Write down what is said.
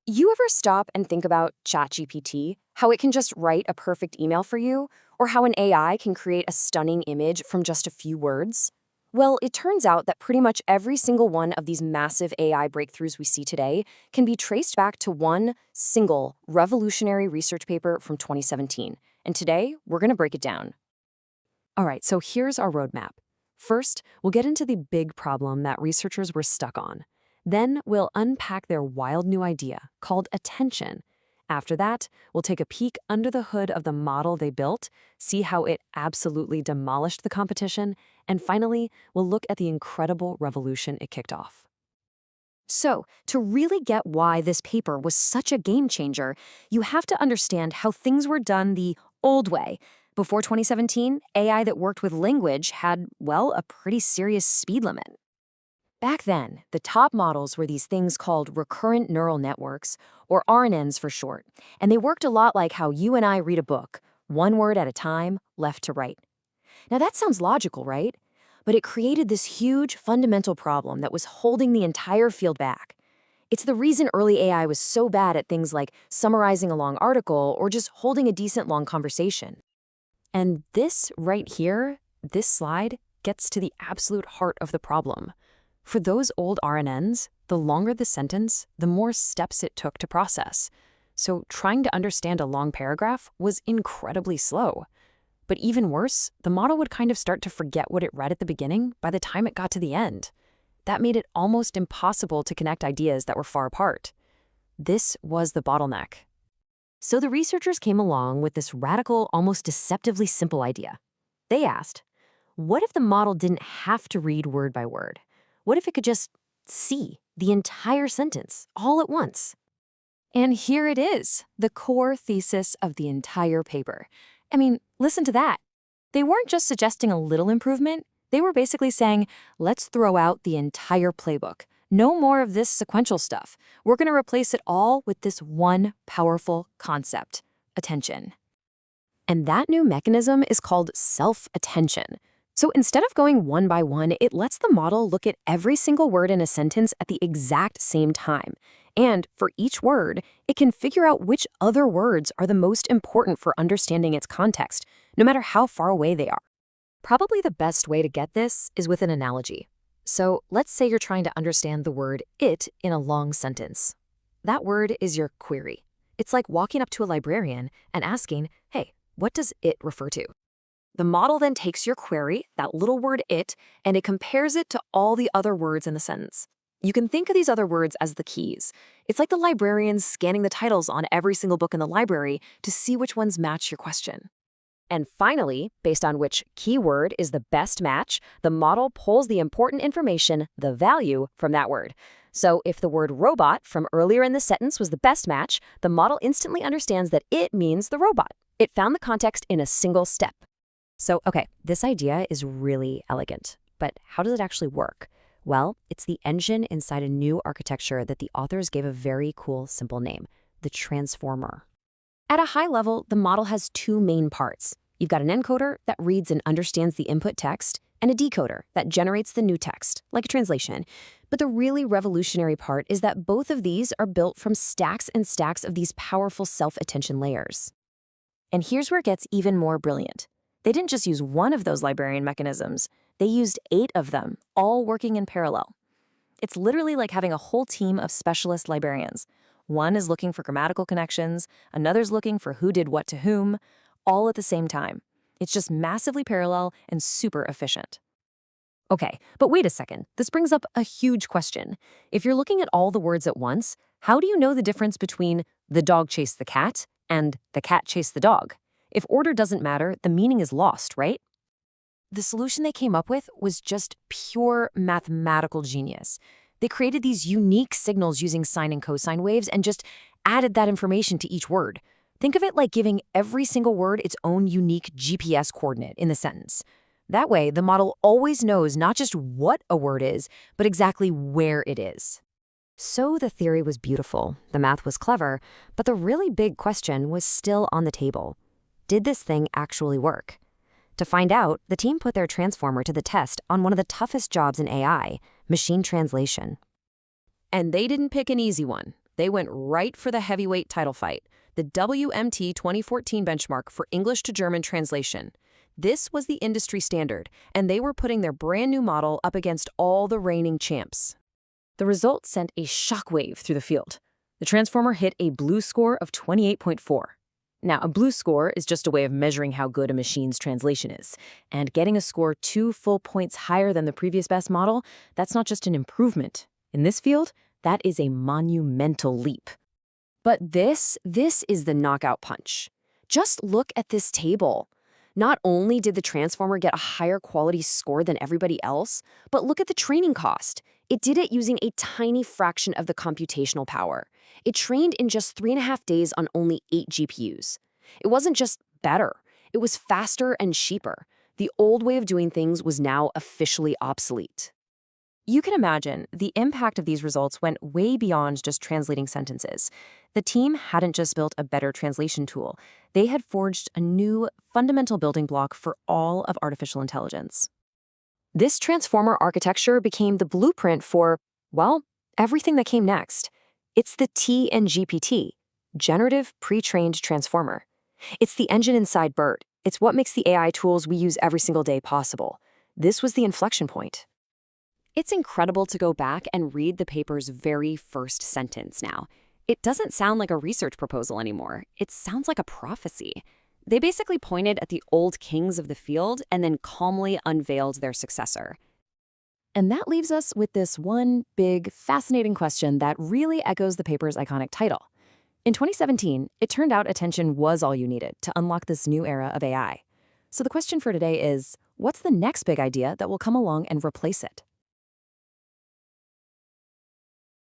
You ever stop and think about ChatGPT, how it can just write a perfect email for you, or how an AI can create a stunning image from just a few words? Well, it turns out that pretty much every single one of these massive AI breakthroughs we see today can be traced back to one single revolutionary research paper from 2017. And today, we're going to break it down. All right, so here's our roadmap. First, we'll get into the big problem that researchers were stuck on. Then, we'll unpack their wild new idea called attention. After that, we'll take a peek under the hood of the model they built, see how it absolutely demolished the competition, and finally, we'll look at the incredible revolution it kicked off. So, to really get why this paper was such a game changer, you have to understand how things were done the old way. Before 2017, AI that worked with language had, well, a pretty serious speed limit. Back then, the top models were these things called recurrent neural networks, or RNNs for short, and they worked a lot like how you and I read a book, one word at a time, left to right. Now that sounds logical, right? But it created this huge fundamental problem that was holding the entire field back. It's the reason early AI was so bad at things like summarizing a long article or just holding a decent long conversation. And this right here, this slide, gets to the absolute heart of the problem. For those old RNNs, the longer the sentence, the more steps it took to process. So trying to understand a long paragraph was incredibly slow. But even worse, the model would kind of start to forget what it read at the beginning by the time it got to the end. That made it almost impossible to connect ideas that were far apart. This was the bottleneck. So the researchers came along with this radical, almost deceptively simple idea. They asked, what if the model didn't have to read word by word? What if it could just see the entire sentence all at once? And here it is, the core thesis of the entire paper. I mean, listen to that. They weren't just suggesting a little improvement. They were basically saying, let's throw out the entire playbook. No more of this sequential stuff. We're going to replace it all with this one powerful concept, attention. And that new mechanism is called self-attention. So instead of going one by one, it lets the model look at every single word in a sentence at the exact same time. And for each word, it can figure out which other words are the most important for understanding its context, no matter how far away they are. Probably the best way to get this is with an analogy. So let's say you're trying to understand the word it in a long sentence. That word is your query. It's like walking up to a librarian and asking, hey, what does it refer to? The model then takes your query, that little word it, and it compares it to all the other words in the sentence. You can think of these other words as the keys. It's like the librarians scanning the titles on every single book in the library to see which ones match your question. And finally, based on which keyword is the best match, the model pulls the important information, the value, from that word. So if the word robot from earlier in the sentence was the best match, the model instantly understands that it means the robot. It found the context in a single step. So, okay, this idea is really elegant, but how does it actually work? Well, it's the engine inside a new architecture that the authors gave a very cool, simple name, the transformer. At a high level, the model has two main parts. You've got an encoder that reads and understands the input text, and a decoder that generates the new text, like a translation. But the really revolutionary part is that both of these are built from stacks and stacks of these powerful self-attention layers. And here's where it gets even more brilliant. They didn't just use one of those librarian mechanisms. They used 8 of them, all working in parallel. It's literally like having a whole team of specialist librarians. One is looking for grammatical connections, another's looking for who did what to whom, all at the same time. It's just massively parallel and super efficient. Okay, but wait a second. This brings up a huge question. If you're looking at all the words at once, how do you know the difference between the dog chased the cat and the cat chased the dog? If order doesn't matter, the meaning is lost, right? The solution they came up with was just pure mathematical genius. They created these unique signals using sine and cosine waves and just added that information to each word. Think of it like giving every single word its own unique GPS coordinate in the sentence. That way, the model always knows not just what a word is, but exactly where it is. So the theory was beautiful, the math was clever, but the really big question was still on the table. Did this thing actually work? To find out, the team put their transformer to the test on one of the toughest jobs in AI, machine translation. And they didn't pick an easy one. They went right for the heavyweight title fight, the WMT 2014 benchmark for English to German translation. This was the industry standard, and they were putting their brand new model up against all the reigning champs. The result sent a shockwave through the field. The transformer hit a BLEU score of 28.4. Now, a BLEU score is just a way of measuring how good a machine's translation is. And getting a score 2 full points higher than the previous best model, that's not just an improvement. In this field, that is a monumental leap. But this is the knockout punch. Just look at this table. Not only did the transformer get a higher quality score than everybody else, but look at the training cost. It did it using a tiny fraction of the computational power. It trained in just 3.5 days on only 8 GPUs. It wasn't just better, it was faster and cheaper. The old way of doing things was now officially obsolete. You can imagine the impact of these results went way beyond just translating sentences. The team hadn't just built a better translation tool, they had forged a new, fundamental building block for all of artificial intelligence. This transformer architecture became the blueprint for, well, everything that came next. It's the TNGPT, Generative Pre-trained Transformer. It's the engine inside BERT. It's what makes the AI tools we use every single day possible. This was the inflection point. It's incredible to go back and read the paper's very first sentence now. It doesn't sound like a research proposal anymore. It sounds like a prophecy. They basically pointed at the old kings of the field and then calmly unveiled their successor. And that leaves us with this one big, fascinating question that really echoes the paper's iconic title. In 2017, it turned out attention was all you needed to unlock this new era of AI. So the question for today is, what's the next big idea that will come along and replace it?